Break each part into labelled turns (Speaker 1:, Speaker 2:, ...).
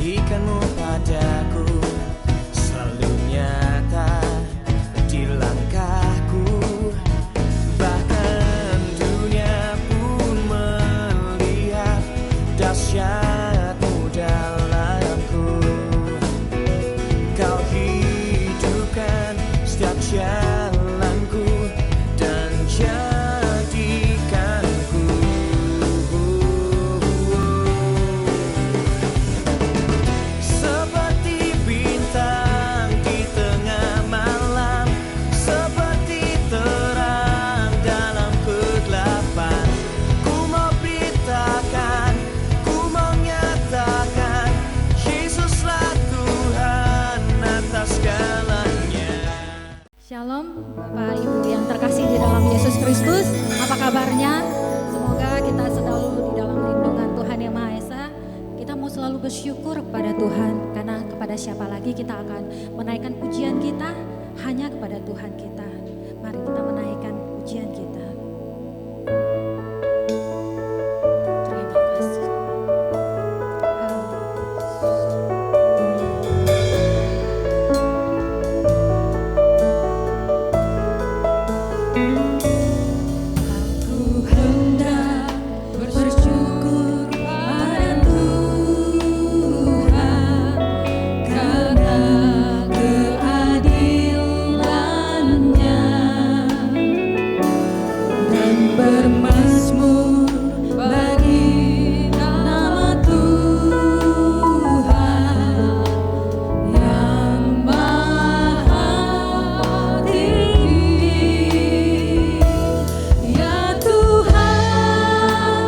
Speaker 1: kebaikanmu padaku selalu nyata di langkahku. Bahkan dunia pun melihat dahsyatmu dalamku. Kau hidupkan setiap jalanku dan jadikanku seperti bintang di tengah malam, seperti terang dalam kegelapan. Ku mau beritakan, ku mau nyatakan, Yesuslah Tuhan atas segalanya.
Speaker 2: Shalom Bapak Ibu yang terkasih di dalam Yesus Kristus. Apa kabarnya? Semoga kita selalu di dalam lindungan Tuhan Yang Maha Esa. Kita mau selalu bersyukur kepada Tuhan, karena kepada siapa lagi kita akan menaikkan pujian kita? Hanya kepada Tuhan kita. Mari kita menaikkan pujian kita. Terima kasih. Aku hendak bersyukur pada Tuhan karena keadilan-Nya dan bermazmur bagi nama Tuhan yang maha tinggi. Ya Tuhan,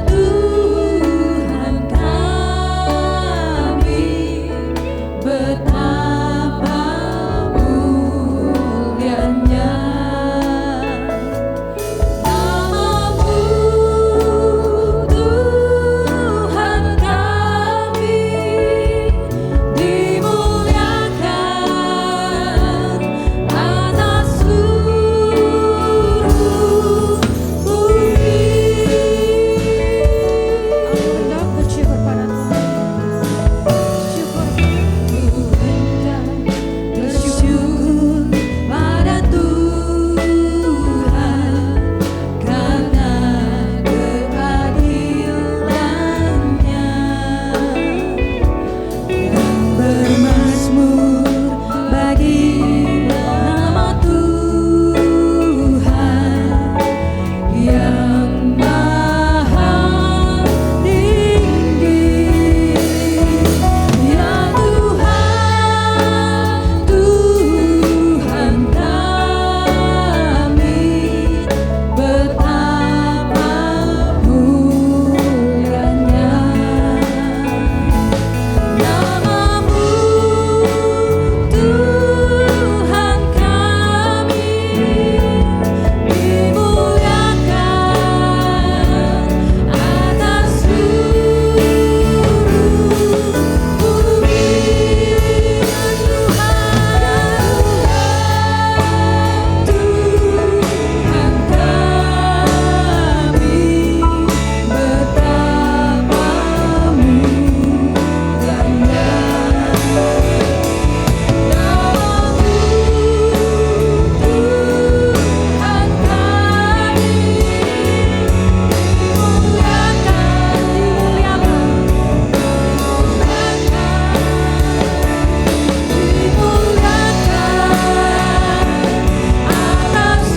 Speaker 2: Tuhan kami, betapa mulianya nama-Mu, Tuhan kami, dimuliakan atas seluruh bumi. Aku hendak bersyukur pada Tuhan. Syukur. Aku hendak bersyukur pada Tuhan karena keadilan-Nya dan bermazmur bagi nama Tuhan yang maha tinggi. Ya Tuhan, Tuhan kami, betapa mulianya nama-Mu, Tuhan kami, dimuliakan atas seluruh bumi. Tuhan kami, betapa mulianya nama-Mu, Tuhan kami, atas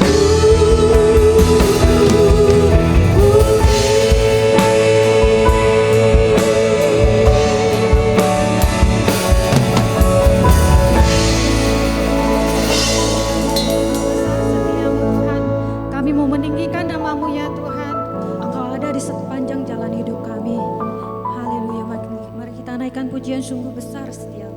Speaker 2: kami mau meninggikan nama-Mu ya Tuhan. Engkau ada di sepanjang jalan hidup kami. Haleluya. Mari kita naikkan pujian sungguh besar setiap.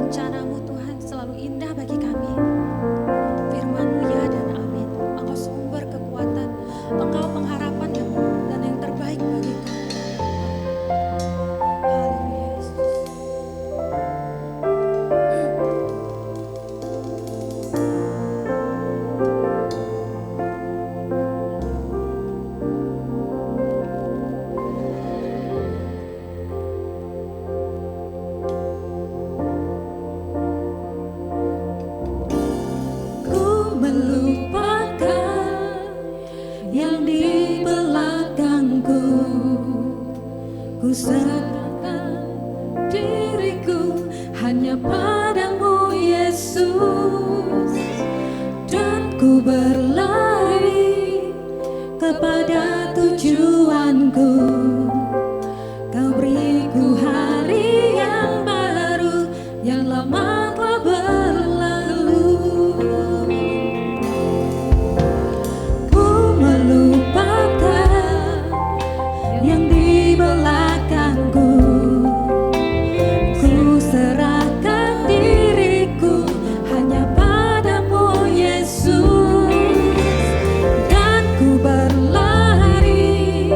Speaker 2: rencana-Mu Tuhan selalu indah bagi kami. Firman-Mu ya dan amin. Engkau sumber kekuatan, Engkau pengharapan dan yang terbaik bagi kami. Haleluya Yesus. Ku melupakan yang di belakangku, ku serahkan diriku hanya padamu Yesus, dan ku berlari kepada tujuanku. Kau beriku hari yang baru, yang lama telah berlalu. Ku melupakan yang di belakangku, ku serahkan diriku hanya padamu Yesus, dan ku berlari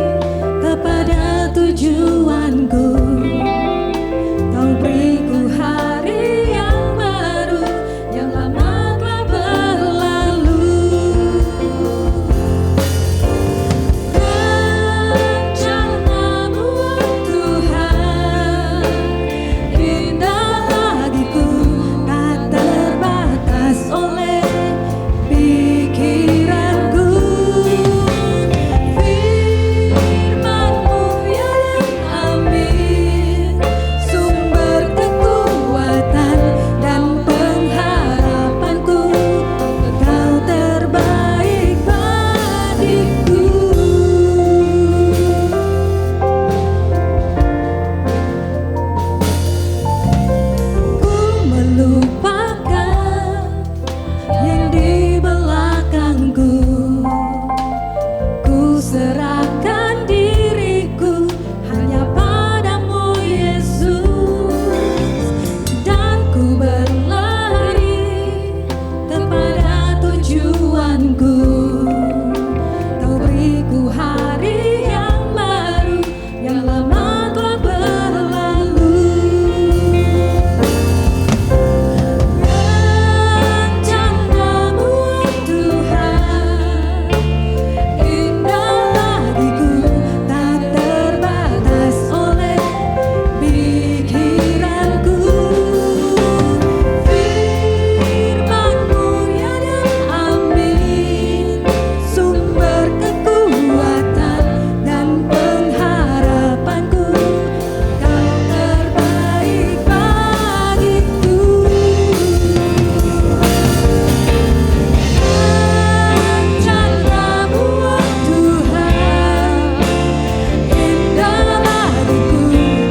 Speaker 2: kepada tujuanku. Kau beriku hari yang baru, yang lama telah berlalu. Rencana-Mu Tuhan indah bagiku, tak terbatas oleh pikiranku. Firman-Mu ya dan amin, sumber kekuatan dan pengharapanku. Kau terbaik bagiku. Ku melupakan yang di belakangku, ku serahkan diriku hanya padamu Yesus, dan ku berlari kepada tujuanku. Kau beriku hari yang baru, yang lama telah berlalu. Rencana-Mu Tuhan indah bagiku, tak terbatas oleh pikiranku. Firman-Mu ya dan amin, sumber kekuatan dan pengharapanku. Kau terbaik bagiku. Rencana-Mu Tuhan indah bagiku,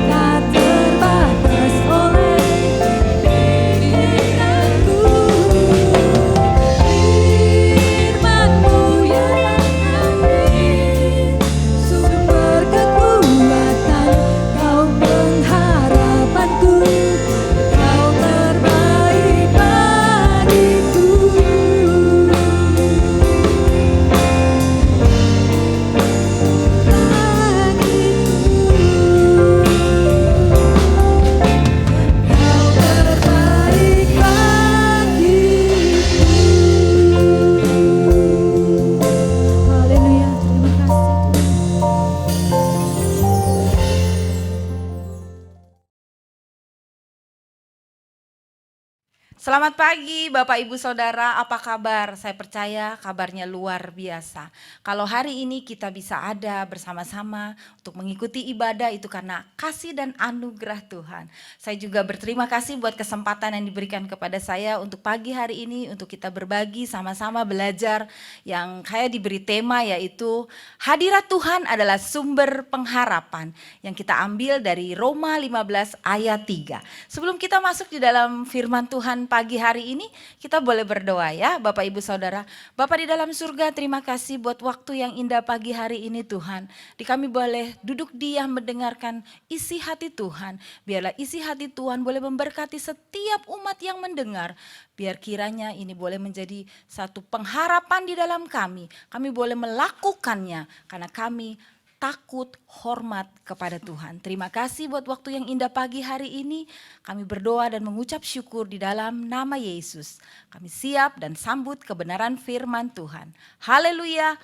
Speaker 2: tak terbatas oleh pikiranku. Firman-Mu ya dan amin, sumber kekuatan, Kau pengharapanku. Kau terbaik bagiku. Kau terbaik bagiku. Haleluya, terima kasih Tuhan.
Speaker 3: Selamat pagi Bapak Ibu Saudara, apa kabar? Saya percaya kabarnya luar biasa. Kalau hari ini kita bisa ada bersama-sama untuk mengikuti ibadah itu karena kasih dan anugerah Tuhan. Saya juga berterima kasih buat kesempatan yang diberikan kepada saya untuk pagi hari ini untuk kita berbagi sama-sama belajar yang saya diberi tema yaitu hadirat Tuhan adalah sumber pengharapan yang kita ambil dari Roma 15 ayat 3. Sebelum kita masuk di dalam firman Tuhan, pagi hari ini, kita boleh berdoa ya Bapak Ibu Saudara. Bapak di dalam surga, terima kasih buat waktu yang indah pagi hari ini Tuhan. Kami boleh duduk diam mendengarkan isi hati Tuhan. Biarlah isi hati Tuhan boleh memberkati setiap umat yang mendengar. Biar kiranya ini boleh menjadi satu pengharapan di dalam kami. Kami boleh melakukannya karena kami takut, hormat kepada Tuhan. Terima kasih buat waktu yang indah pagi hari ini. Kami berdoa dan mengucap syukur di dalam nama Yesus. Kami siap dan sambut kebenaran firman Tuhan. Haleluya.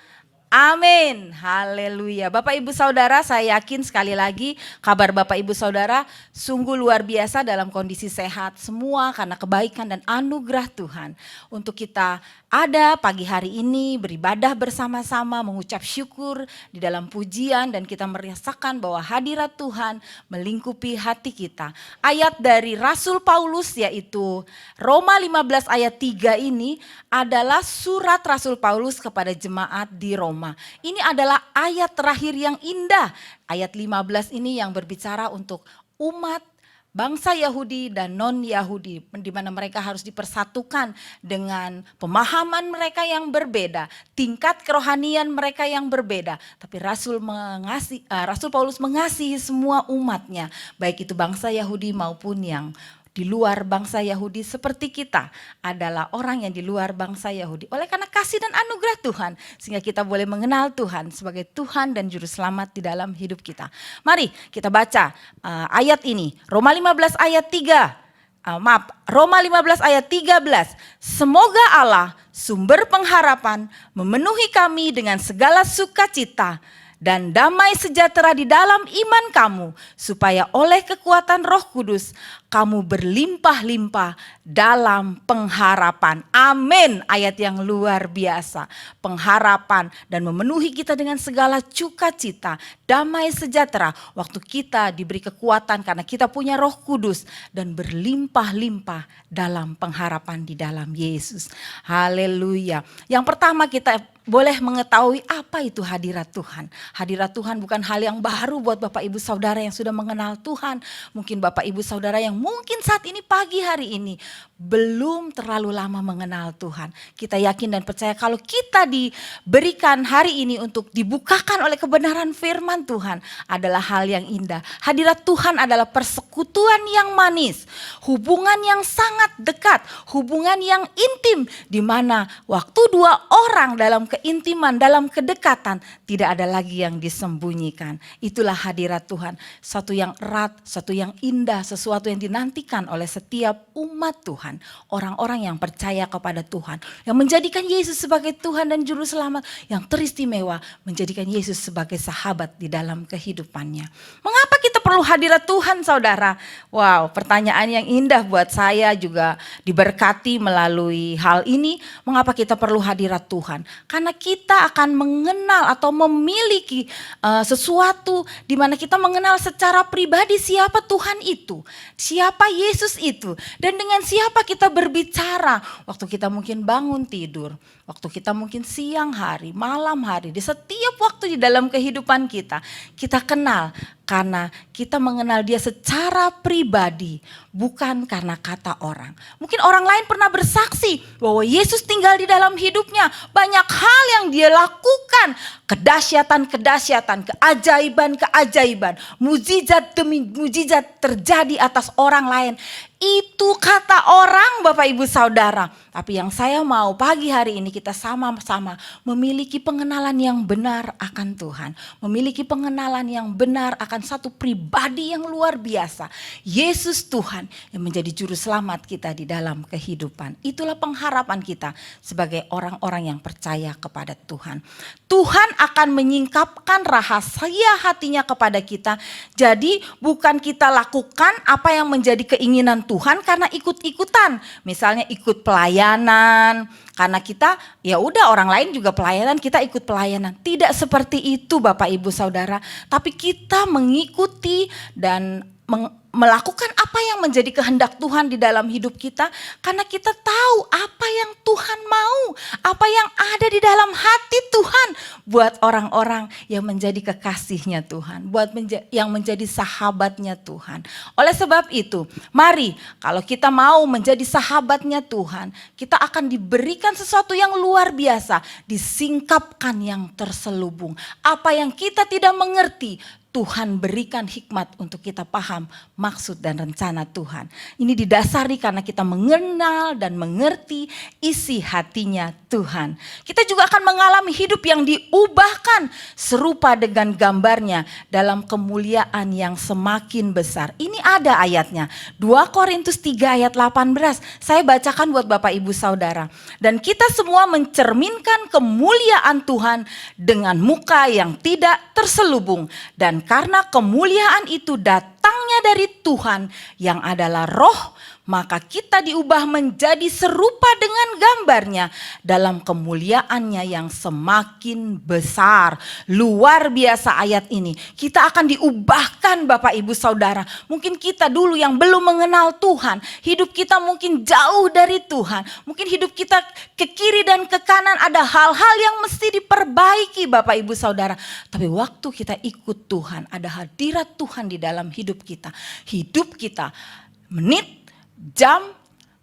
Speaker 3: Amin, haleluya. Bapak Ibu Saudara, saya yakin sekali lagi kabar Bapak Ibu Saudara sungguh luar biasa dalam kondisi sehat semua karena kebaikan dan anugerah Tuhan. Untuk kita ada pagi hari ini beribadah bersama-sama, mengucap syukur di dalam pujian dan kita merasakan bahwa hadirat Tuhan melingkupi hati kita. Ayat dari Rasul Paulus yaitu Roma 15 ayat 3 ini adalah surat Rasul Paulus kepada jemaat di Roma. Ini adalah ayat terakhir yang indah. Ayat 15 ini yang berbicara untuk umat bangsa Yahudi dan non-Yahudi, di mana mereka harus dipersatukan dengan pemahaman mereka yang berbeda, tingkat kerohanian mereka yang berbeda. Tapi Rasul Paulus mengasihi semua umatnya, baik itu bangsa Yahudi maupun yang di luar bangsa Yahudi seperti kita adalah orang yang di luar bangsa Yahudi. Oleh karena kasih dan anugerah Tuhan sehingga kita boleh mengenal Tuhan sebagai Tuhan dan Juru Selamat di dalam hidup kita. Mari kita baca ayat ini. Roma 15 ayat 3. Roma 15 ayat 13. Semoga Allah sumber pengharapan memenuhi kami dengan segala sukacita dan damai sejahtera di dalam iman kamu, supaya oleh kekuatan Roh Kudus kamu berlimpah-limpah dalam pengharapan. Amin. Ayat yang luar biasa. Pengharapan dan memenuhi kita dengan segala sukacita, damai sejahtera waktu kita diberi kekuatan karena kita punya Roh Kudus dan berlimpah-limpah dalam pengharapan di dalam Yesus. Haleluya. Yang pertama kita boleh mengetahui apa itu hadirat Tuhan. Hadirat Tuhan bukan hal yang baru buat Bapak Ibu Saudara yang sudah mengenal Tuhan. Mungkin Bapak Ibu Saudara yang mungkin saat ini pagi hari ini belum terlalu lama mengenal Tuhan. Kita yakin dan percaya kalau kita diberikan hari ini untuk dibukakan oleh kebenaran firman Tuhan adalah hal yang indah. Hadirat Tuhan adalah persekutuan yang manis, hubungan yang sangat dekat, hubungan yang intim di mana waktu dua orang dalam keintiman, dalam kedekatan, tidak ada lagi yang disembunyikan. Itulah hadirat Tuhan, satu yang erat, satu yang indah, sesuatu yang dinantikan oleh setiap umat Tuhan. Orang-orang yang percaya kepada Tuhan, yang menjadikan Yesus sebagai Tuhan dan Juru Selamat, yang teristimewa menjadikan Yesus sebagai sahabat di dalam kehidupannya. Mengapa kita perlu hadirat Tuhan, saudara? Wow, pertanyaan yang indah buat saya juga diberkati melalui hal ini. Mengapa kita perlu hadirat Tuhan? Karena kita akan mengenal atau memiliki sesuatu di mana kita mengenal secara pribadi siapa Tuhan itu, siapa Yesus itu, dan dengan siapa kita berbicara waktu kita mungkin bangun tidur, waktu kita mungkin siang hari, malam hari, di setiap waktu di dalam kehidupan kita kenal. Karena kita mengenal dia secara pribadi, bukan karena kata orang. Mungkin orang lain pernah bersaksi bahwa Yesus tinggal di dalam hidupnya. Banyak hal yang dia lakukan, kedahsyatan-kedahsyatan, keajaiban-keajaiban, mujizat demi mujizat terjadi atas orang lain. Itu kata orang, Bapak Ibu Saudara. Tapi yang saya mau pagi hari ini kita sama-sama memiliki pengenalan yang benar akan Tuhan. Memiliki pengenalan yang benar akan satu pribadi yang luar biasa. Yesus Tuhan yang menjadi juru selamat kita di dalam kehidupan. Itulah pengharapan kita sebagai orang-orang yang percaya kepada Tuhan. Tuhan akan menyingkapkan rahasia hatinya kepada kita. Jadi bukan kita lakukan apa yang menjadi keinginan Tuhan karena ikut-ikutan. Misalnya ikut pelayanan, karena kita ya udah orang lain juga pelayanan, kita ikut pelayanan. Tidak seperti itu Bapak Ibu Saudara, tapi kita mengikuti dan melakukan apa yang menjadi kehendak Tuhan di dalam hidup kita, karena kita tahu apa yang Tuhan mau, apa yang ada di dalam hati Tuhan buat orang-orang yang menjadi kekasihnya Tuhan, buat yang menjadi sahabatnya Tuhan. Oleh sebab itu, mari kalau kita mau menjadi sahabatnya Tuhan, kita akan diberikan sesuatu yang luar biasa, disingkapkan yang terselubung. Apa yang kita tidak mengerti, Tuhan berikan hikmat untuk kita paham maksud dan rencana Tuhan. Ini didasari karena kita mengenal dan mengerti isi hatinya Tuhan. Kita juga akan mengalami hidup yang diubahkan serupa dengan gambarnya dalam kemuliaan yang semakin besar. Ini ada ayatnya, 2 Korintus 3 ayat 18. Saya bacakan buat Bapak Ibu Saudara. Dan kita semua mencerminkan kemuliaan Tuhan dengan muka yang tidak terselubung. Dan karena kemuliaan itu datangnya dari Tuhan yang adalah Roh, maka kita diubah menjadi serupa dengan gambarnya dalam kemuliaannya yang semakin besar. Luar biasa ayat ini. Kita akan diubahkan Bapak Ibu Saudara. Mungkin kita dulu yang belum mengenal Tuhan, hidup kita mungkin jauh dari Tuhan. Mungkin hidup kita ke kiri dan ke kanan ada hal-hal yang mesti diperbaiki Bapak Ibu Saudara. Tapi waktu kita ikut Tuhan, ada hadirat Tuhan di dalam hidup kita. Hidup kita menit, jam,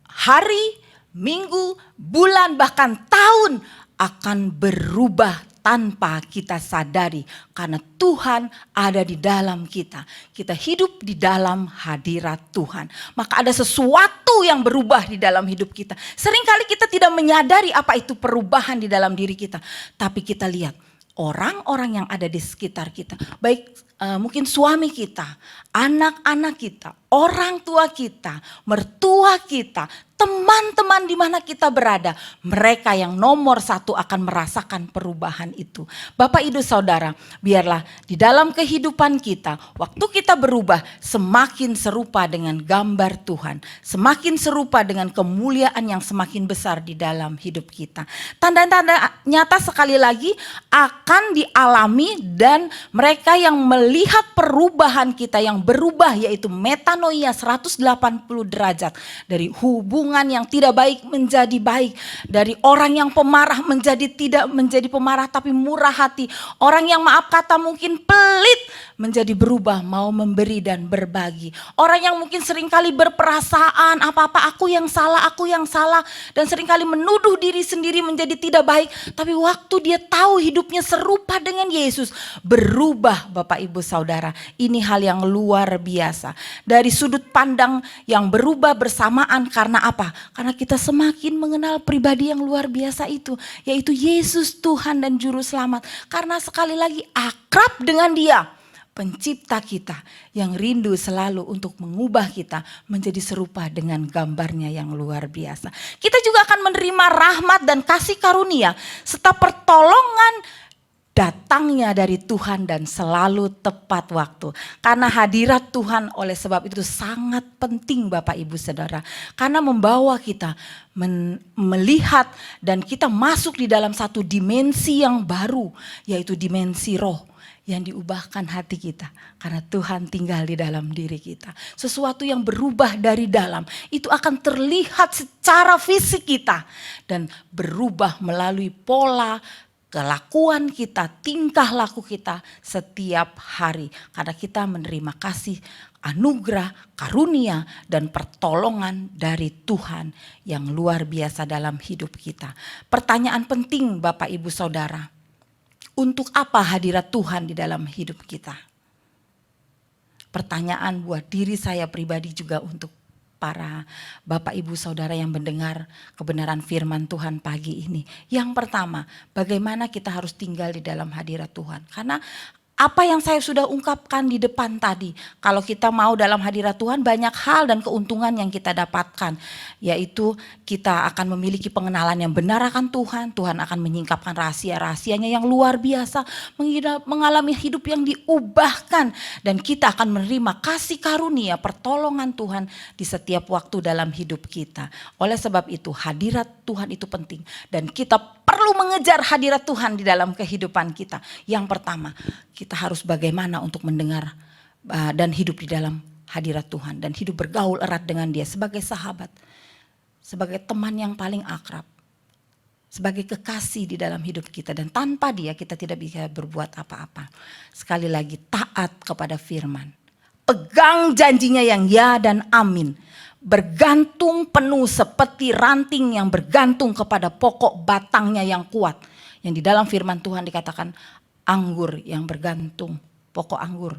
Speaker 3: hari, minggu, bulan, bahkan tahun akan berubah tanpa kita sadari. Karena Tuhan ada di dalam kita. Kita hidup di dalam hadirat Tuhan. Maka ada sesuatu yang berubah di dalam hidup kita. Seringkali kita tidak menyadari apa itu perubahan di dalam diri kita. Tapi kita lihat orang-orang yang ada di sekitar kita. Baik mungkin suami kita, anak-anak kita, orang tua kita, mertua kita, teman-teman di mana kita berada, mereka yang nomor satu akan merasakan perubahan itu. Bapak Ibu Saudara, biarlah di dalam kehidupan kita, waktu kita berubah semakin serupa dengan gambar Tuhan, semakin serupa dengan kemuliaan yang semakin besar di dalam hidup kita. Tanda-tanda nyata sekali lagi akan dialami dan mereka yang melihat perubahan kita yang berubah, yaitu metanoia 180 derajat dari hubungan yang tidak baik menjadi baik, dari orang yang pemarah menjadi tidak menjadi pemarah tapi murah hati, orang yang maaf kata mungkin pelit menjadi berubah mau memberi dan berbagi, orang yang mungkin seringkali berperasaan apa-apa aku yang salah dan seringkali menuduh diri sendiri menjadi tidak baik, tapi waktu dia tahu hidupnya serupa dengan Yesus berubah. Bapak Ibu Saudara, ini hal yang luar biasa. Dari sudut pandang yang berubah bersamaan karena apa? Karena kita semakin mengenal pribadi yang luar biasa itu, yaitu Yesus Tuhan dan Juru Selamat. Karena sekali lagi akrab dengan Dia, pencipta kita yang rindu selalu untuk mengubah kita menjadi serupa dengan gambarnya yang luar biasa. Kita juga akan menerima rahmat dan kasih karunia serta pertolongan datangnya dari Tuhan dan selalu tepat waktu. Karena hadirat Tuhan oleh sebab itu sangat penting Bapak Ibu Saudara. Karena membawa kita melihat dan kita masuk di dalam satu dimensi yang baru, yaitu dimensi roh. Yang diubahkan hati kita karena Tuhan tinggal di dalam diri kita. Sesuatu yang berubah dari dalam itu akan terlihat secara fisik kita dan berubah melalui pola kelakuan kita, tingkah laku kita setiap hari. Karena kita menerima kasih, anugerah, karunia dan pertolongan dari Tuhan yang luar biasa dalam hidup kita. Pertanyaan penting Bapak Ibu Saudara, untuk apa hadirat Tuhan di dalam hidup kita? Pertanyaan buat diri saya pribadi juga untuk para Bapak Ibu Saudara yang mendengar kebenaran firman Tuhan pagi ini. Yang pertama, bagaimana kita harus tinggal di dalam hadirat Tuhan? Karena apa yang saya sudah ungkapkan di depan tadi, kalau kita mau dalam hadirat Tuhan banyak hal dan keuntungan yang kita dapatkan. Yaitu kita akan memiliki pengenalan yang benar akan Tuhan, Tuhan akan menyingkapkan rahasia-rahasianya yang luar biasa, mengalami hidup yang diubahkan. Dan kita akan menerima kasih karunia, pertolongan Tuhan di setiap waktu dalam hidup kita. Oleh sebab itu hadirat Tuhan itu penting dan kita perlu mengejar hadirat Tuhan di dalam kehidupan kita. Yang pertama, kita harus bagaimana untuk mendengar dan hidup di dalam hadirat Tuhan dan hidup bergaul erat dengan Dia sebagai sahabat, sebagai teman yang paling akrab, sebagai kekasih di dalam hidup kita. Dan tanpa Dia kita tidak bisa berbuat apa-apa. Sekali lagi, taat kepada firman, pegang janjinya yang ya dan amin, bergantung penuh seperti ranting yang bergantung kepada pokok batangnya yang kuat. Yang di dalam firman Tuhan dikatakan anggur yang bergantung, pokok anggur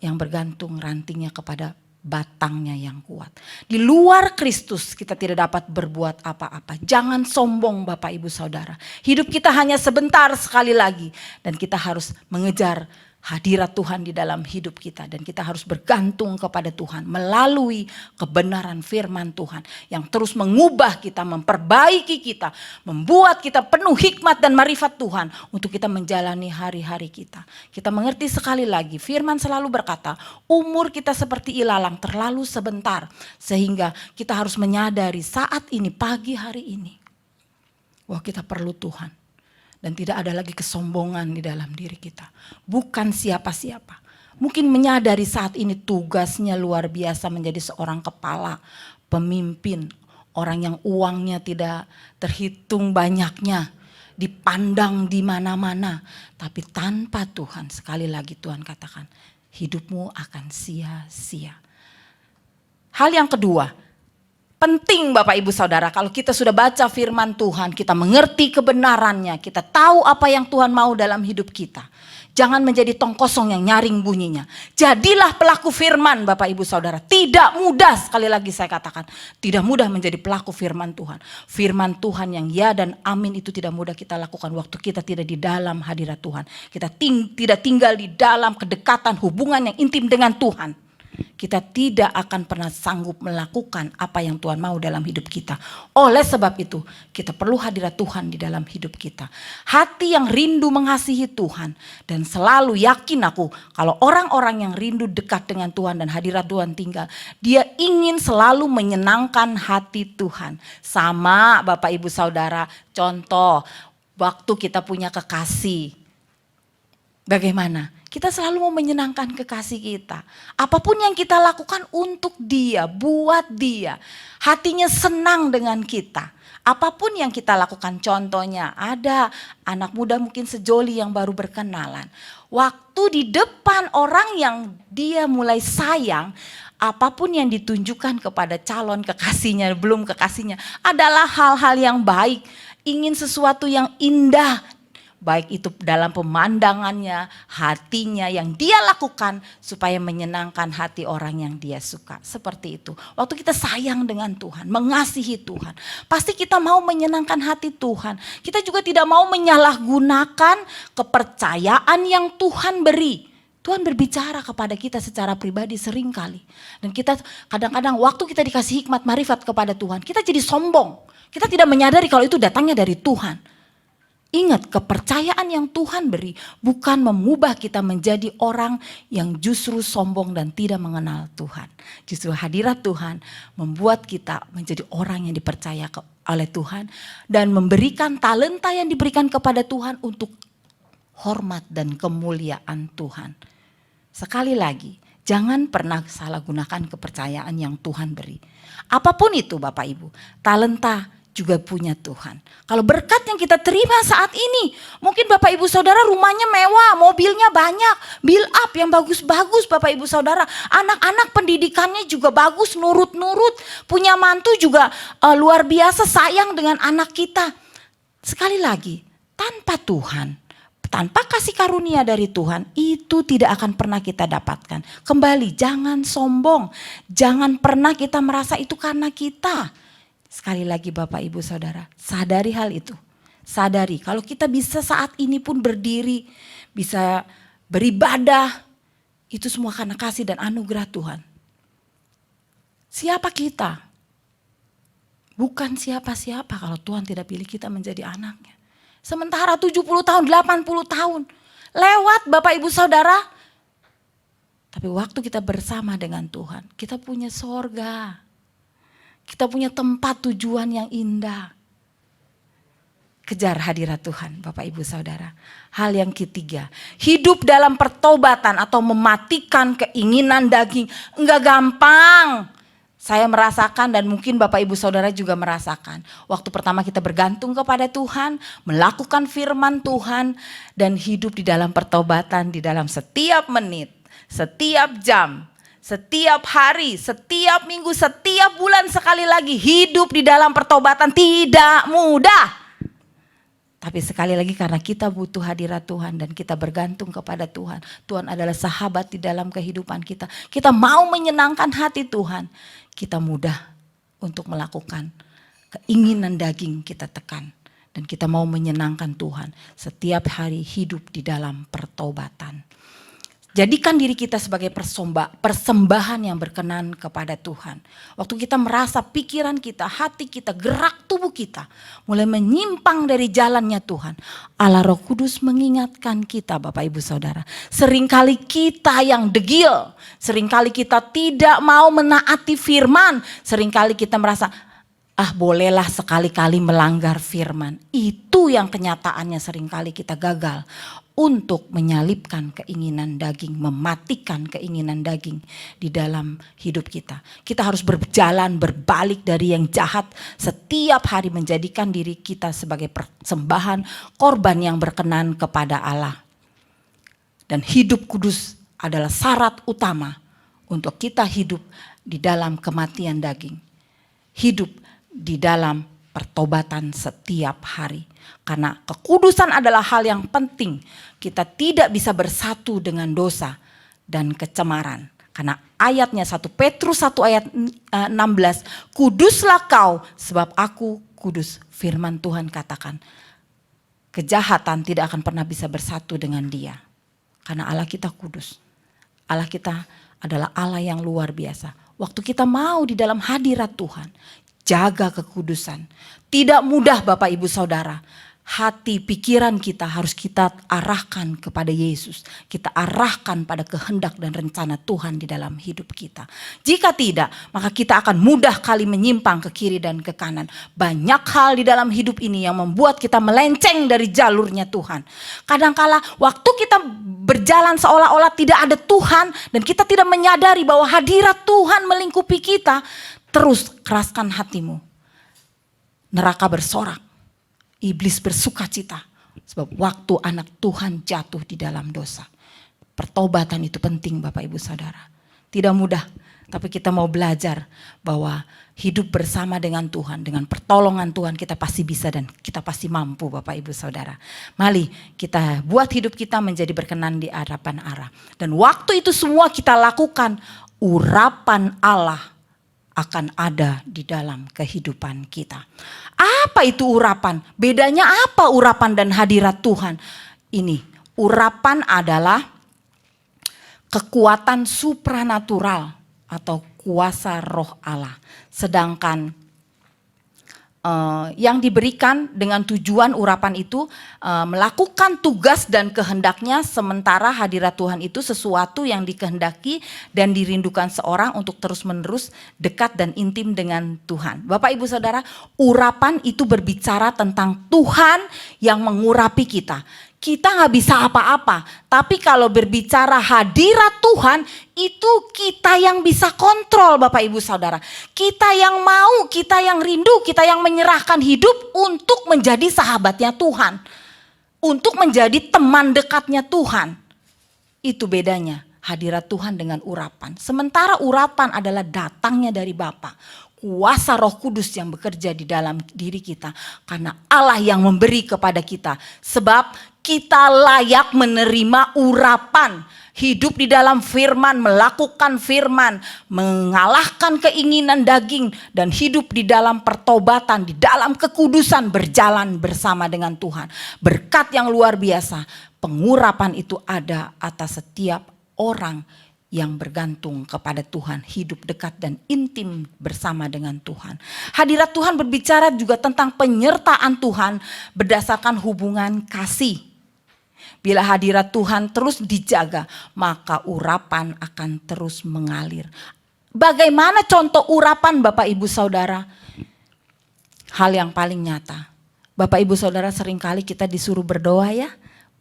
Speaker 3: yang bergantung rantingnya kepada batangnya yang kuat. Di luar Kristus kita tidak dapat berbuat apa-apa. Jangan sombong Bapak Ibu Saudara. Hidup kita hanya sebentar sekali lagi. Dan kita harus mengejar hadirat Tuhan di dalam hidup kita. Dan kita harus bergantung kepada Tuhan melalui kebenaran firman Tuhan. Yang terus mengubah kita, memperbaiki kita. Membuat kita penuh hikmat dan marifat Tuhan. Untuk kita menjalani hari-hari kita. Kita mengerti sekali lagi, firman selalu berkata, umur kita seperti ilalang terlalu sebentar. Sehingga kita harus menyadari saat ini, pagi hari ini, bahwa kita perlu Tuhan. Dan tidak ada lagi kesombongan di dalam diri kita. Bukan siapa-siapa. Mungkin menyadari saat ini tugasnya luar biasa menjadi seorang kepala, pemimpin. Orang yang uangnya tidak terhitung banyaknya. Dipandang di mana-mana. Tapi tanpa Tuhan, sekali lagi Tuhan katakan, hidupmu akan sia-sia. Hal yang kedua, penting Bapak Ibu Saudara, kalau kita sudah baca firman Tuhan, kita mengerti kebenarannya, kita tahu apa yang Tuhan mau dalam hidup kita. Jangan menjadi tong kosong yang nyaring bunyinya. Jadilah pelaku firman Bapak Ibu Saudara. Tidak mudah, sekali lagi saya katakan, tidak mudah menjadi pelaku firman Tuhan. Firman Tuhan yang ya dan amin itu tidak mudah kita lakukan waktu kita tidak di dalam hadirat Tuhan. Kita tidak tinggal di dalam kedekatan hubungan yang intim dengan Tuhan. Kita tidak akan pernah sanggup melakukan apa yang Tuhan mau dalam hidup kita. Oleh sebab itu, kita perlu hadirat Tuhan di dalam hidup kita. Hati yang rindu mengasihi Tuhan. Dan selalu yakin aku, kalau orang-orang yang rindu dekat dengan Tuhan dan hadirat Tuhan tinggal, dia ingin selalu menyenangkan hati Tuhan. Sama Bapak Ibu Saudara, contoh, waktu kita punya kekasih. Bagaimana? Kita selalu mau menyenangkan kekasih kita. Apapun yang kita lakukan untuk dia, buat dia. Hatinya senang dengan kita. Apapun yang kita lakukan, contohnya ada anak muda mungkin sejoli yang baru berkenalan. Waktu di depan orang yang dia mulai sayang, apapun yang ditunjukkan kepada calon kekasihnya, belum kekasihnya, adalah hal-hal yang baik. Ingin sesuatu yang indah. Baik itu dalam pemandangannya, hatinya yang dia lakukan supaya menyenangkan hati orang yang dia suka. Seperti itu. Waktu kita sayang dengan Tuhan, mengasihi Tuhan, pasti kita mau menyenangkan hati Tuhan. Kita juga tidak mau menyalahgunakan kepercayaan yang Tuhan beri. Tuhan berbicara kepada kita secara pribadi seringkali. Dan kita kadang-kadang waktu kita dikasih hikmat marifat kepada Tuhan, kita jadi sombong. Kita tidak menyadari kalau itu datangnya dari Tuhan. Ingat, kepercayaan yang Tuhan beri bukan mengubah kita menjadi orang yang justru sombong dan tidak mengenal Tuhan. Justru hadirat Tuhan membuat kita menjadi orang yang dipercaya oleh Tuhan dan memberikan talenta yang diberikan kepada Tuhan untuk hormat dan kemuliaan Tuhan. Sekali lagi, jangan pernah salah gunakan kepercayaan yang Tuhan beri. Apapun itu Bapak Ibu, talenta juga punya Tuhan. Kalau berkat yang kita terima saat ini, mungkin Bapak Ibu Saudara rumahnya mewah, mobilnya banyak, build up yang bagus-bagus Bapak Ibu Saudara. Anak-anak pendidikannya juga bagus, nurut-nurut, punya mantu juga luar biasa sayang dengan anak kita. Sekali lagi, tanpa Tuhan, tanpa kasih karunia dari Tuhan, itu tidak akan pernah kita dapatkan. Kembali, jangan sombong, jangan pernah kita merasa itu karena kita. Sekali lagi Bapak Ibu Saudara, sadari hal itu. Sadari kalau kita bisa saat ini pun berdiri, bisa beribadah, itu semua karena kasih dan anugerah Tuhan. Siapa kita? Bukan siapa-siapa kalau Tuhan tidak pilih kita menjadi anaknya. Sementara 70 tahun, 80 tahun lewat Bapak Ibu Saudara. Tapi waktu kita bersama dengan Tuhan, kita punya sorga. Kita punya tempat tujuan yang indah. kejar hadirat Tuhan, Bapak Ibu Saudara. Hal yang ketiga, hidup dalam pertobatan atau mematikan keinginan daging. Enggak gampang. Saya merasakan dan mungkin Bapak Ibu Saudara juga merasakan. Waktu pertama kita bergantung kepada Tuhan, melakukan firman Tuhan, dan hidup di dalam pertobatan di dalam setiap menit, setiap jam, setiap hari, setiap minggu, setiap bulan, sekali lagi hidup di dalam pertobatan tidak mudah. Tapi sekali lagi karena kita butuh hadirat Tuhan dan kita bergantung kepada Tuhan. Tuhan adalah sahabat di dalam kehidupan kita. Kita mau menyenangkan hati Tuhan. Kita mudah untuk melakukan keinginan daging kita tekan. Dan kita mau menyenangkan Tuhan. Setiap hari hidup di dalam pertobatan. Jadikan diri kita sebagai persembahan yang berkenan kepada Tuhan. Waktu kita merasa pikiran kita, hati kita, gerak tubuh kita mulai menyimpang dari jalannya Tuhan, Allah Roh Kudus mengingatkan kita, Bapak Ibu Saudara. Seringkali kita yang degil, seringkali kita tidak mau menaati firman, seringkali kita merasa bolehlah sekali-kali melanggar firman. Itu yang kenyataannya seringkali kita gagal untuk menyalipkan keinginan daging, mematikan keinginan daging di dalam hidup kita. Kita harus berjalan berbalik dari yang jahat setiap hari, menjadikan diri kita sebagai persembahan korban yang berkenan kepada Allah. Dan hidup kudus adalah syarat utama untuk kita hidup di dalam kematian daging. Hidup di dalam pertobatan setiap hari. Karena kekudusan adalah hal yang penting. Kita tidak bisa bersatu dengan dosa dan kecemaran. Karena ayatnya 1 Petrus 1 ayat 16. Kuduslah kau sebab aku kudus. Firman Tuhan katakan, kejahatan tidak akan pernah bisa bersatu dengan dia. Karena Allah kita kudus. Allah kita adalah Allah yang luar biasa. Waktu kita mau di dalam hadirat Tuhan, jaga kekudusan. Tidak mudah Bapak Ibu Saudara. Hati pikiran kita harus kita arahkan kepada Yesus. Kita arahkan pada kehendak dan rencana Tuhan di dalam hidup kita. Jika tidak, maka kita akan mudah kali menyimpang ke kiri dan ke kanan. Banyak hal di dalam hidup ini yang membuat kita melenceng dari jalurnya Tuhan. Kadangkala waktu kita berjalan seolah-olah tidak ada Tuhan dan kita tidak menyadari bahwa hadirat Tuhan melingkupi kita, terus keraskan hatimu. Neraka bersorak, iblis bersuka cita. Sebab waktu anak Tuhan jatuh di dalam dosa. Pertobatan itu penting Bapak Ibu Saudara. Tidak mudah, tapi kita mau belajar bahwa hidup bersama dengan Tuhan, dengan pertolongan Tuhan kita pasti bisa dan kita pasti mampu Bapak Ibu Saudara. Mari kita buat hidup kita menjadi berkenan di hadapan Allah. Dan waktu itu semua kita lakukan, urapan Allah akan ada di dalam kehidupan kita. Apa itu urapan? Bedanya apa urapan dan hadirat Tuhan? Ini, urapan adalah kekuatan supranatural atau kuasa roh Allah. Sedangkan yang diberikan dengan tujuan urapan itu melakukan tugas dan kehendaknya, sementara hadirat Tuhan itu sesuatu yang dikehendaki dan dirindukan seorang untuk terus-menerus dekat dan intim dengan Tuhan. Bapak Ibu Saudara, urapan itu berbicara tentang Tuhan yang mengurapi kita. Kita gak bisa apa-apa, tapi kalau berbicara hadirat Tuhan, itu kita yang bisa kontrol Bapak Ibu Saudara. Kita yang mau, kita yang rindu, kita yang menyerahkan hidup untuk menjadi sahabatnya Tuhan. Untuk menjadi teman dekatnya Tuhan. Itu bedanya hadirat Tuhan dengan urapan. Sementara urapan adalah datangnya dari Bapa. Kuasa Roh Kudus yang bekerja di dalam diri kita. Karena Allah yang memberi kepada kita. Sebab kita layak menerima urapan. Hidup di dalam firman, melakukan firman, mengalahkan keinginan daging. Dan hidup di dalam pertobatan, di dalam kekudusan, berjalan bersama dengan Tuhan. Berkat yang luar biasa. Pengurapan itu ada atas setiap orang yang bergantung kepada Tuhan, hidup dekat dan intim bersama dengan Tuhan. Hadirat Tuhan berbicara juga tentang penyertaan Tuhan berdasarkan hubungan kasih. Bila hadirat Tuhan terus dijaga, maka urapan akan terus mengalir. Bagaimana contoh urapan Bapak Ibu Saudara? Hal yang paling nyata, Bapak Ibu Saudara, seringkali kita disuruh berdoa ya,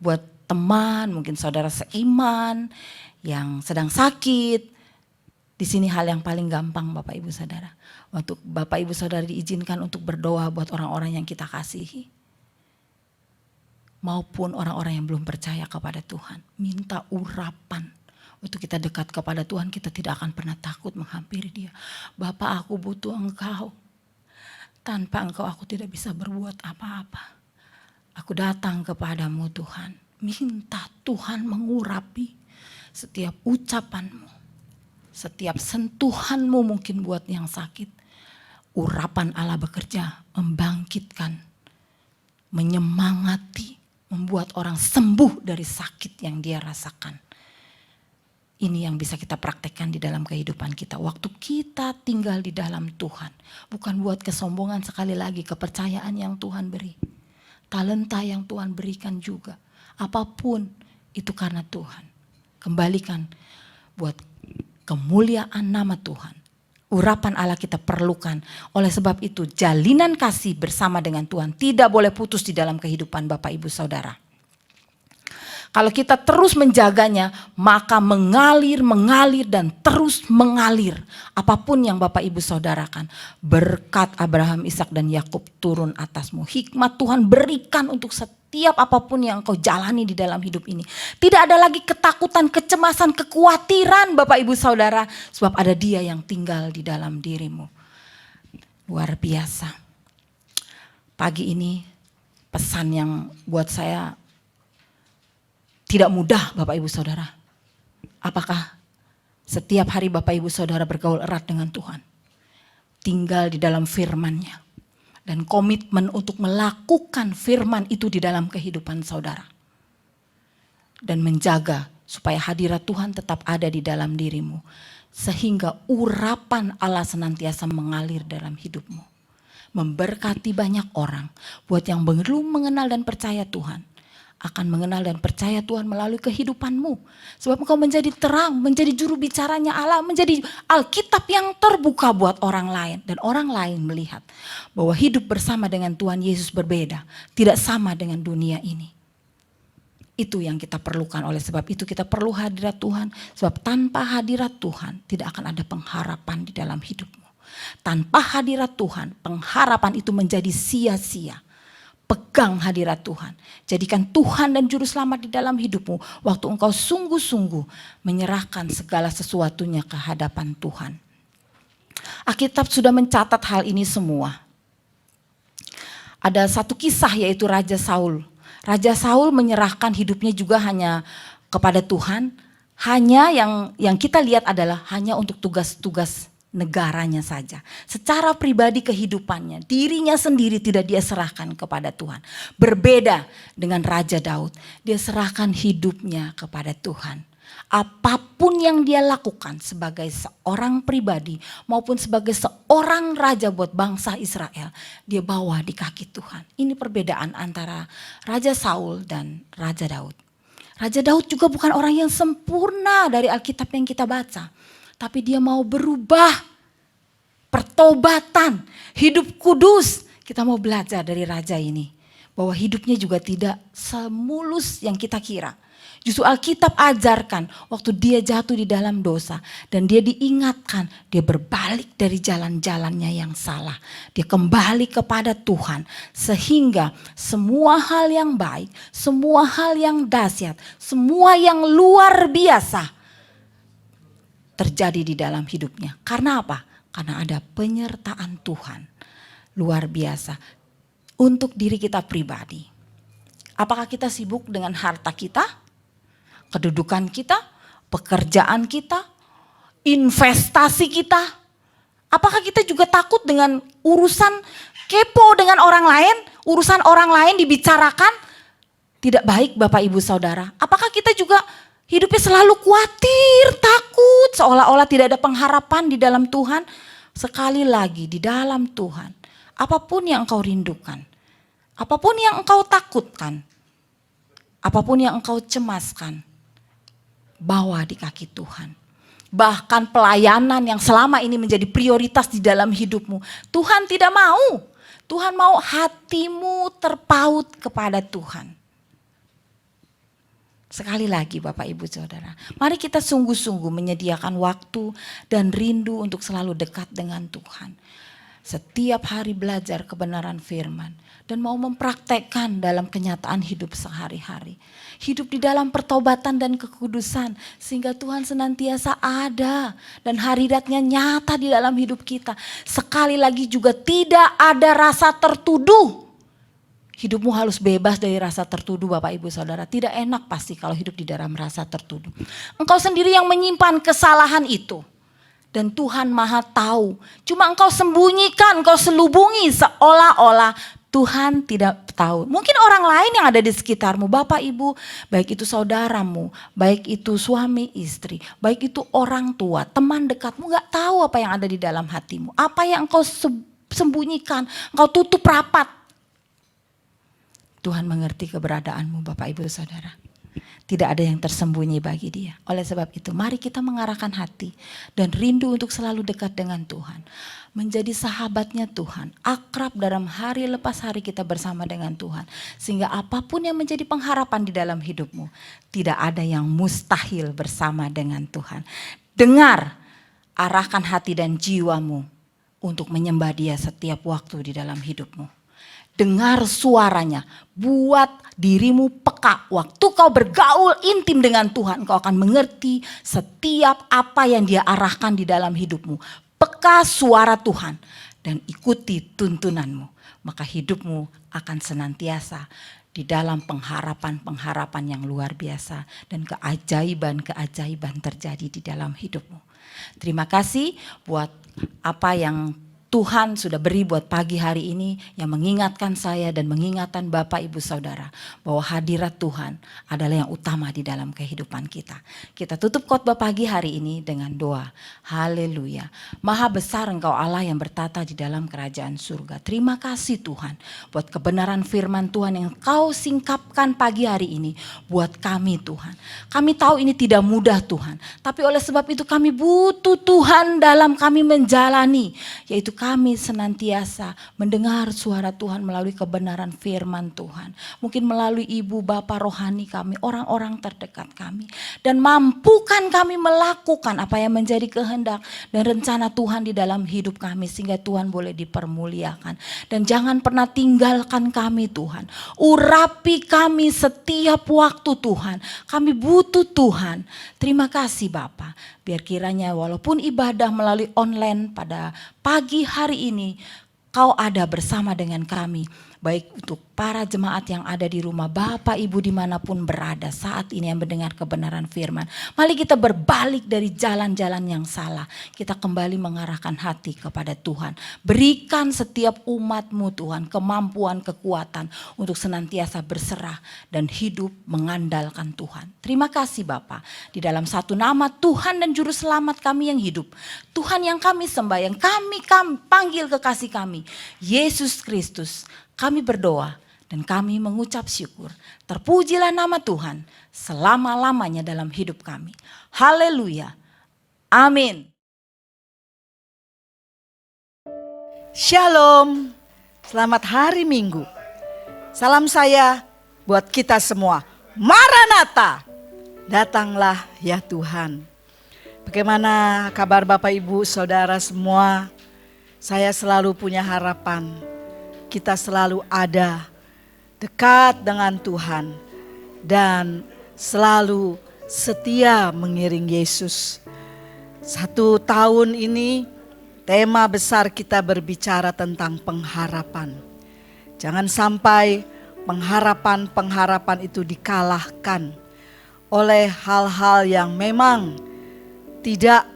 Speaker 3: buat teman, mungkin saudara seiman yang sedang sakit. Di sini hal yang paling gampang Bapak Ibu Saudara. Waktu Bapak Ibu Saudara diizinkan untuk berdoa buat orang-orang yang kita kasihi. Maupun orang-orang yang belum percaya kepada Tuhan. Minta urapan. Waktu kita dekat kepada Tuhan, kita tidak akan pernah takut menghampiri Dia. Bapak, aku butuh Engkau. Tanpa Engkau aku tidak bisa berbuat apa-apa. Aku datang kepadamu Tuhan. Minta Tuhan mengurapi setiap ucapanmu. Setiap sentuhanmu mungkin buat yang sakit. Urapan Allah bekerja, membangkitkan, menyemangati, membuat orang sembuh dari sakit yang dia rasakan. Ini yang bisa kita praktekkan di dalam kehidupan kita. Waktu kita tinggal di dalam Tuhan. Bukan buat kesombongan, sekali lagi kepercayaan yang Tuhan beri. Talenta yang Tuhan berikan juga. Apapun itu karena Tuhan. Kembalikan buat kemuliaan nama Tuhan. Urapan Allah kita perlukan. Oleh sebab itu jalinan kasih bersama dengan Tuhan tidak boleh putus di dalam kehidupan Bapak Ibu Saudara. Kalau kita terus menjaganya, maka mengalir dan terus mengalir. Apapun yang Bapak Ibu saudarakan, berkat Abraham, Ishak dan Yakub turun atasmu. Hikmat Tuhan berikan untuk setiap apapun yang kau jalani di dalam hidup ini. Tidak ada lagi ketakutan, kecemasan, kekhawatiran Bapak Ibu Saudara. Sebab ada Dia yang tinggal di dalam dirimu. Luar biasa. Pagi ini pesan yang buat saya tidak mudah Bapak Ibu Saudara. Apakah setiap hari Bapak Ibu Saudara bergaul erat dengan Tuhan? Tinggal di dalam firman-Nya. Dan komitmen untuk melakukan firman itu di dalam kehidupan saudara. Dan menjaga supaya hadirat Tuhan tetap ada di dalam dirimu. Sehingga urapan Allah senantiasa mengalir dalam hidupmu. Memberkati banyak orang. Buat yang belum mengenal dan percaya Tuhan. Akan mengenal dan percaya Tuhan melalui kehidupanmu. Sebab engkau menjadi terang, menjadi juru bicaranya Allah, menjadi Alkitab yang terbuka buat orang lain. Dan orang lain melihat bahwa hidup bersama dengan Tuhan Yesus berbeda. Tidak sama dengan dunia ini. Itu yang kita perlukan, oleh sebab itu kita perlu hadirat Tuhan. Sebab tanpa hadirat Tuhan tidak akan ada pengharapan di dalam hidupmu. Tanpa hadirat Tuhan, pengharapan itu menjadi sia-sia. Pegang hadirat Tuhan. Jadikan Tuhan dan Juru Selamat di dalam hidupmu. Waktu engkau sungguh-sungguh menyerahkan segala sesuatunya ke hadapan Tuhan. Alkitab sudah mencatat hal ini semua. Ada satu kisah yaitu Raja Saul. Raja Saul menyerahkan hidupnya juga hanya kepada Tuhan. Hanya yang kita lihat adalah hanya untuk tugas-tugas negaranya saja. Secara pribadi kehidupannya, dirinya sendiri tidak dia serahkan kepada Tuhan. Berbeda dengan Raja Daud, dia serahkan hidupnya kepada Tuhan. Apapun yang dia lakukan sebagai seorang pribadi maupun sebagai seorang raja buat bangsa Israel, dia bawa di kaki Tuhan. Ini perbedaan antara Raja Saul dan Raja Daud. Raja Daud juga bukan orang yang sempurna dari Alkitab yang kita baca. Tapi dia mau berubah, pertobatan, hidup kudus. Kita mau belajar dari raja ini. Bahwa hidupnya juga tidak semulus yang kita kira. Justru Alkitab ajarkan waktu dia jatuh di dalam dosa. Dan dia diingatkan, dia berbalik dari jalan-jalannya yang salah. Dia kembali kepada Tuhan. Sehingga semua hal yang baik, semua hal yang dahsyat, semua yang luar biasa terjadi di dalam hidupnya. Karena apa? Karena ada penyertaan Tuhan. Luar biasa. Untuk diri kita pribadi. Apakah kita sibuk dengan harta kita? Kedudukan kita? Pekerjaan kita? Investasi kita? Apakah kita juga takut dengan urusan kepo dengan orang lain? Urusan orang lain dibicarakan? Tidak baik Bapak Ibu Saudara. Apakah kita juga hidupnya selalu khawatir, takut, seolah-olah tidak ada pengharapan di dalam Tuhan? Sekali lagi di dalam Tuhan, apapun yang engkau rindukan, apapun yang engkau takutkan, apapun yang engkau cemaskan, bawa di kaki Tuhan. Bahkan pelayanan yang selama ini menjadi prioritas di dalam hidupmu, Tuhan tidak mau. Tuhan mau hatimu terpaut kepada Tuhan. Sekali lagi Bapak Ibu Saudara, mari kita sungguh-sungguh menyediakan waktu dan rindu untuk selalu dekat dengan Tuhan. Setiap hari belajar kebenaran firman dan mau mempraktekkan dalam kenyataan hidup sehari-hari. Hidup di dalam pertobatan dan kekudusan sehingga Tuhan senantiasa ada dan hadiratnya nyata di dalam hidup kita. Sekali lagi juga tidak ada rasa tertuduh. Hidupmu harus bebas dari rasa tertuduh Bapak Ibu Saudara. Tidak enak pasti kalau hidup di dalam rasa tertuduh. Engkau sendiri yang menyimpan kesalahan itu. Dan Tuhan Maha tahu. Cuma engkau sembunyikan, engkau selubungi seolah-olah Tuhan tidak tahu. Mungkin orang lain yang ada di sekitarmu, Bapak Ibu, baik itu saudaramu, baik itu suami istri, baik itu orang tua, teman dekatmu gak tahu apa yang ada di dalam hatimu. Apa yang engkau sembunyikan, engkau tutup rapat. Tuhan mengerti keberadaanmu Bapak Ibu Saudara. Tidak ada yang tersembunyi bagi Dia. Oleh sebab itu mari kita mengarahkan hati dan rindu untuk selalu dekat dengan Tuhan. Menjadi sahabatnya Tuhan. Akrab dalam hari lepas hari kita bersama dengan Tuhan. Sehingga apapun yang menjadi pengharapan di dalam hidupmu. Tidak ada yang mustahil bersama dengan Tuhan. Dengar, arahkan hati dan jiwamu untuk menyembah Dia setiap waktu di dalam hidupmu. Dengar suaranya, buat dirimu peka. Waktu kau bergaul intim dengan Tuhan, kau akan mengerti setiap apa yang Dia arahkan di dalam hidupmu. Peka suara Tuhan dan ikuti tuntunanmu. Maka hidupmu akan senantiasa di dalam pengharapan-pengharapan yang luar biasa. Dan keajaiban-keajaiban terjadi di dalam hidupmu. Terima kasih buat apa yang Tuhan sudah beri buat pagi hari ini yang mengingatkan saya dan mengingatkan Bapak Ibu Saudara bahwa hadirat Tuhan adalah yang utama di dalam kehidupan kita. Kita tutup khotbah pagi hari ini dengan doa. Haleluya. Maha besar Engkau Allah yang bertata di dalam kerajaan surga. Terima kasih Tuhan buat kebenaran firman Tuhan yang Kau singkapkan pagi hari ini buat kami Tuhan. Kami tahu ini tidak mudah Tuhan. Tapi oleh sebab itu kami butuh Tuhan dalam kami menjalani. Yaitu kami senantiasa mendengar suara Tuhan melalui kebenaran firman Tuhan. Mungkin melalui ibu bapa rohani kami, orang-orang terdekat kami. Dan mampukan kami melakukan apa yang menjadi kehendak dan rencana Tuhan di dalam hidup kami. Sehingga Tuhan boleh dipermuliakan. Dan jangan pernah tinggalkan kami Tuhan. Urapi kami setiap waktu Tuhan. Kami butuh Tuhan. Terima kasih Bapa. Biar kiranya walaupun ibadah melalui online pada pagi hari ini, Kau ada bersama dengan kami. Baik untuk para jemaat yang ada di rumah, Bapak Ibu dimanapun berada saat ini yang mendengar kebenaran firman. Mari kita berbalik dari jalan-jalan yang salah. Kita kembali mengarahkan hati kepada Tuhan. Berikan setiap umat-Mu Tuhan kemampuan, kekuatan untuk senantiasa berserah dan hidup mengandalkan Tuhan. Terima kasih Bapa. Di dalam satu nama Tuhan dan Juru Selamat kami yang hidup. Tuhan yang kami sembah, yang kami panggil kekasih kami. Yesus Kristus. Kami berdoa dan kami mengucap syukur. Terpujilah nama Tuhan selama-lamanya dalam hidup kami. Haleluya. Amin.
Speaker 4: Shalom. Selamat hari Minggu. Salam saya buat kita semua. Maranatha. Datanglah ya Tuhan. Bagaimana kabar Bapak Ibu Saudara semua? Saya selalu punya harapan. Kita selalu ada dekat dengan Tuhan dan selalu setia mengiring Yesus. 1 tahun ini tema besar kita berbicara tentang pengharapan. Jangan sampai pengharapan-pengharapan itu dikalahkan oleh hal-hal yang memang tidak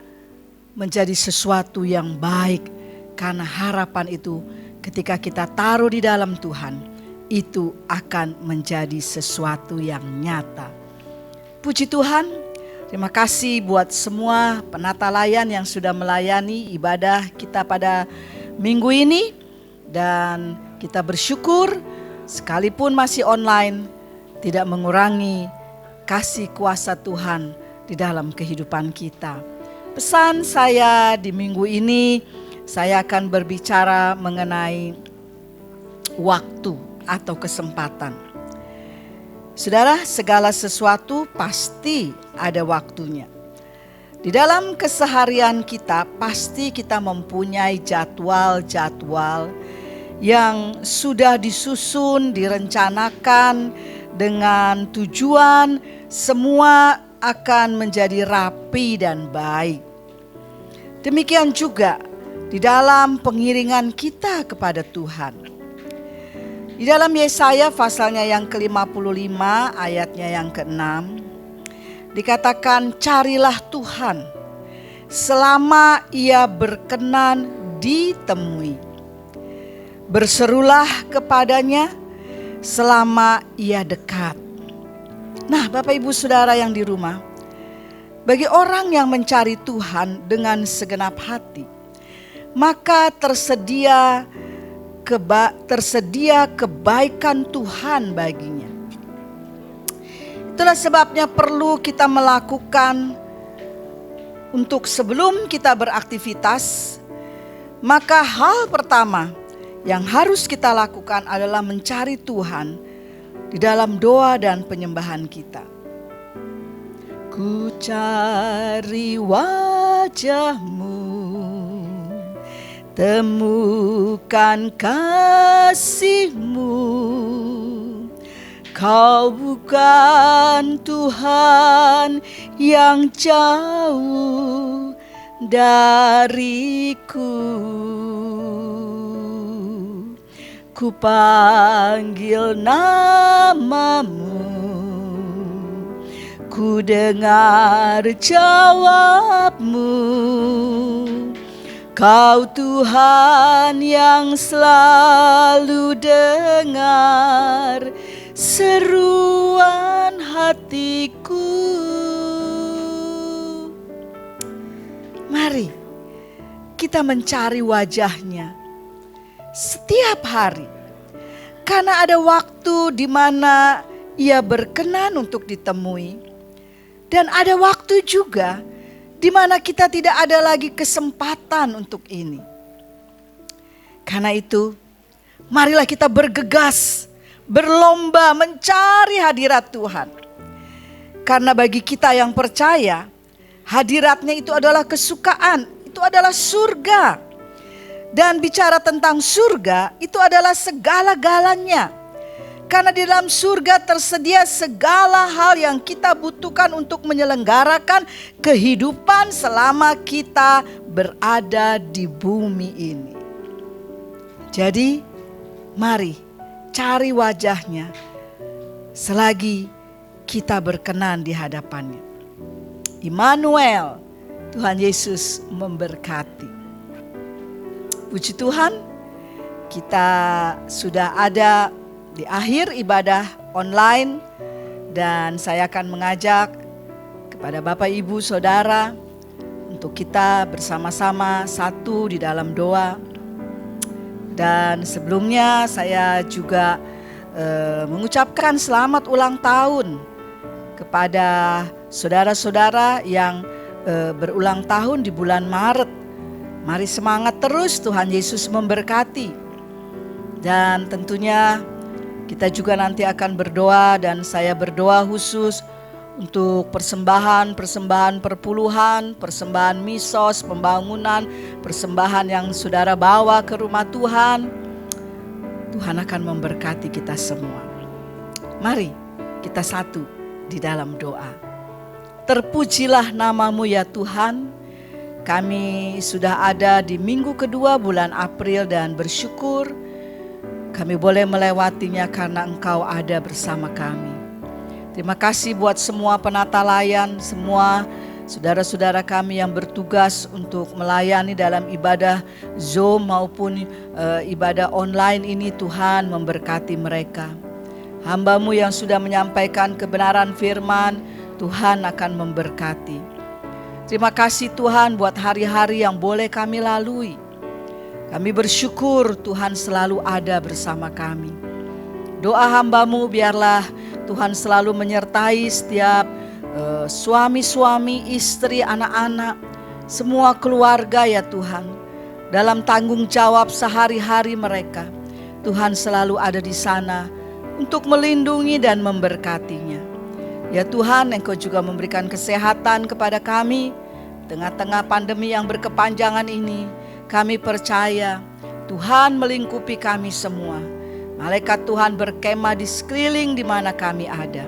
Speaker 4: menjadi sesuatu yang baik, karena harapan itu ketika kita taruh di dalam Tuhan, itu akan menjadi sesuatu yang nyata. Puji Tuhan, terima kasih buat semua penata layan yang sudah melayani ibadah kita pada minggu ini. Dan kita bersyukur sekalipun masih online, tidak mengurangi kasih kuasa Tuhan di dalam kehidupan kita. Pesan saya di minggu ini, saya akan berbicara mengenai waktu atau kesempatan. Saudara, segala sesuatu pasti ada waktunya. Di dalam keseharian kita pasti kita mempunyai jadwal-jadwal yang sudah disusun, direncanakan dengan tujuan semua akan menjadi rapi dan baik. Demikian juga di dalam pengiringan kita kepada Tuhan. Di dalam Yesaya pasalnya yang ke-55 ayatnya yang ke-6 dikatakan, carilah Tuhan selama ia berkenan ditemui. Berserulah kepadanya selama ia dekat. Nah, Bapak Ibu Saudara yang di rumah, bagi orang yang mencari Tuhan dengan segenap hati, maka tersedia kebaikan Tuhan baginya. Itulah sebabnya perlu kita melakukan untuk sebelum kita beraktivitas, maka hal pertama yang harus kita lakukan adalah mencari Tuhan di dalam doa dan penyembahan kita. Ku cari wajah-Mu, temukan kasih-Mu. Kau bukan Tuhan yang jauh dariku. Ku panggil nama-Mu, ku dengar jawab-Mu. Kau Tuhan yang selalu dengar seruan hatiku. Mari kita mencari wajah-Nya setiap hari, karena ada waktu di mana Ia berkenan untuk ditemui, dan ada waktu juga di mana kita tidak ada lagi kesempatan untuk ini. Karena itu, marilah kita bergegas, berlomba mencari hadirat Tuhan. Karena bagi kita yang percaya, hadiratnya itu adalah kesukaan, itu adalah surga. Dan bicara tentang surga, itu adalah segala-galanya. Karena di dalam surga tersedia segala hal yang kita butuhkan untuk menyelenggarakan kehidupan selama kita berada di bumi ini. Jadi, mari cari wajah-Nya selagi kita berkenan di hadapan-Nya. Immanuel, Tuhan Yesus memberkati. Puji Tuhan, kita sudah ada di akhir ibadah online, dan saya akan mengajak kepada Bapak Ibu Saudara untuk kita bersama-sama satu di dalam doa. Dan sebelumnya saya juga mengucapkan selamat ulang tahun kepada saudara-saudara yang berulang tahun di bulan Maret. Mari semangat terus, Tuhan Yesus memberkati. Dan tentunya kita juga nanti akan berdoa, dan saya berdoa khusus untuk persembahan perpuluhan, persembahan misos, pembangunan, persembahan yang saudara bawa ke rumah Tuhan. Tuhan akan memberkati kita semua. Mari kita satu di dalam doa. Terpujilah nama-Mu ya Tuhan. Kami sudah ada di minggu kedua bulan April, dan bersyukur kami boleh melewatinya karena Engkau ada bersama kami. Terima kasih buat semua penata layan, semua saudara-saudara kami yang bertugas untuk melayani dalam ibadah Zoom maupun ibadah online ini. Tuhan memberkati mereka. Hamba-Mu yang sudah menyampaikan kebenaran firman, Tuhan akan memberkati. Terima kasih Tuhan buat hari-hari yang boleh kami lalui. Kami bersyukur Tuhan selalu ada bersama kami. Doa hamba-Mu biarlah Tuhan selalu menyertai setiap suami-suami, istri, anak-anak, semua keluarga ya Tuhan. Dalam tanggung jawab sehari-hari mereka. Tuhan selalu ada di sana untuk melindungi dan memberkatinya. Ya Tuhan, Engkau juga memberikan kesehatan kepada kami tengah-tengah pandemi yang berkepanjangan ini. Kami percaya Tuhan melingkupi kami semua. Malaikat Tuhan berkemah di sekeliling di mana kami ada.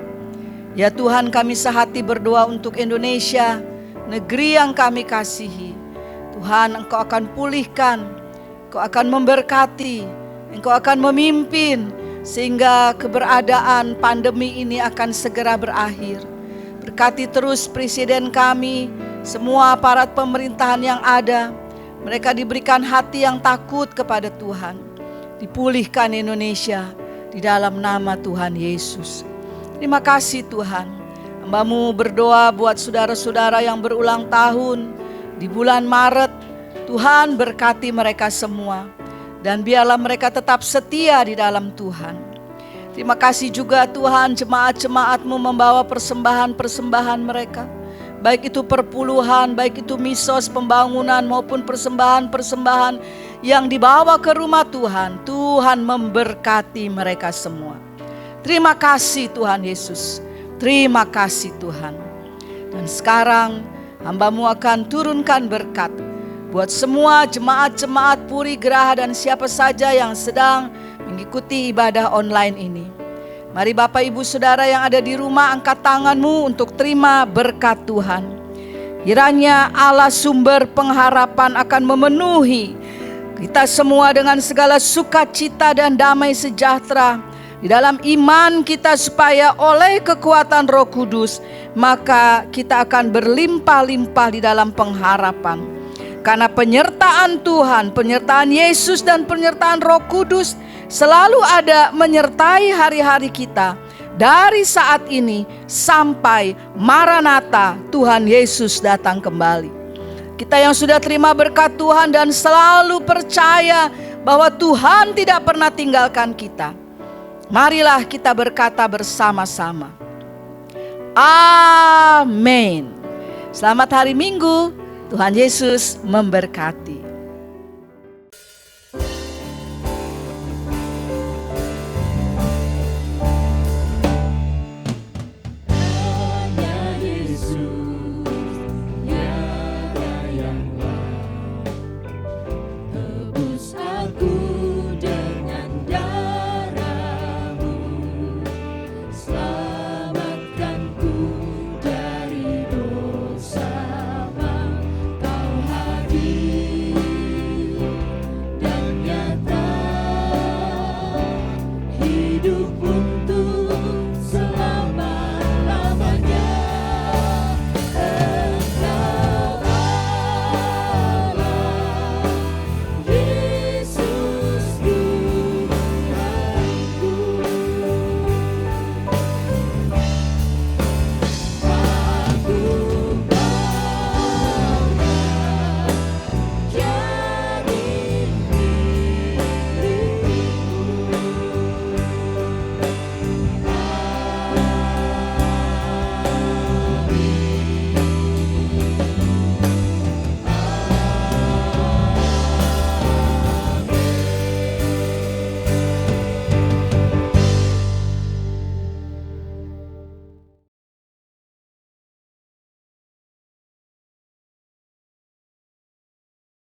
Speaker 4: Ya Tuhan, kami sehati berdoa untuk Indonesia, negeri yang kami kasihi. Tuhan, Engkau akan pulihkan, Engkau akan memberkati, Engkau akan memimpin, sehingga keberadaan pandemi ini akan segera berakhir. Berkati terus presiden kami, semua aparat pemerintahan yang ada. Mereka diberikan hati yang takut kepada Tuhan. Dipulihkan Indonesia di dalam nama Tuhan Yesus. Terima kasih Tuhan. Hamba-Mu berdoa buat saudara-saudara yang berulang tahun di bulan Maret. Tuhan berkati mereka semua. Dan biarlah mereka tetap setia di dalam Tuhan. Terima kasih juga Tuhan, jemaat-jemaat-Mu membawa persembahan-persembahan mereka. Baik itu perpuluhan, baik itu misos pembangunan maupun persembahan-persembahan yang dibawa ke rumah Tuhan. Tuhan memberkati mereka semua. Terima kasih Tuhan Yesus. Terima kasih Tuhan. Dan sekarang hamba-Mu akan turunkan berkat buat semua jemaat-jemaat Puri Geraha dan siapa saja yang sedang mengikuti ibadah online ini. Mari Bapak Ibu Saudara yang ada di rumah, angkat tanganmu untuk terima berkat Tuhan. Kiranya Allah sumber pengharapan akan memenuhi kita semua dengan segala sukacita dan damai sejahtera di dalam iman kita, supaya oleh kekuatan Roh Kudus maka kita akan berlimpah-limpah di dalam pengharapan. Karena penyertaan Tuhan, penyertaan Yesus dan penyertaan Roh Kudus selalu ada menyertai hari-hari kita dari saat ini sampai Maranatha, Tuhan Yesus datang kembali. Kita yang sudah terima berkat Tuhan dan selalu percaya bahwa Tuhan tidak pernah tinggalkan kita, marilah kita berkata bersama-sama, amin. Selamat hari Minggu. Tuhan Yesus memberkati.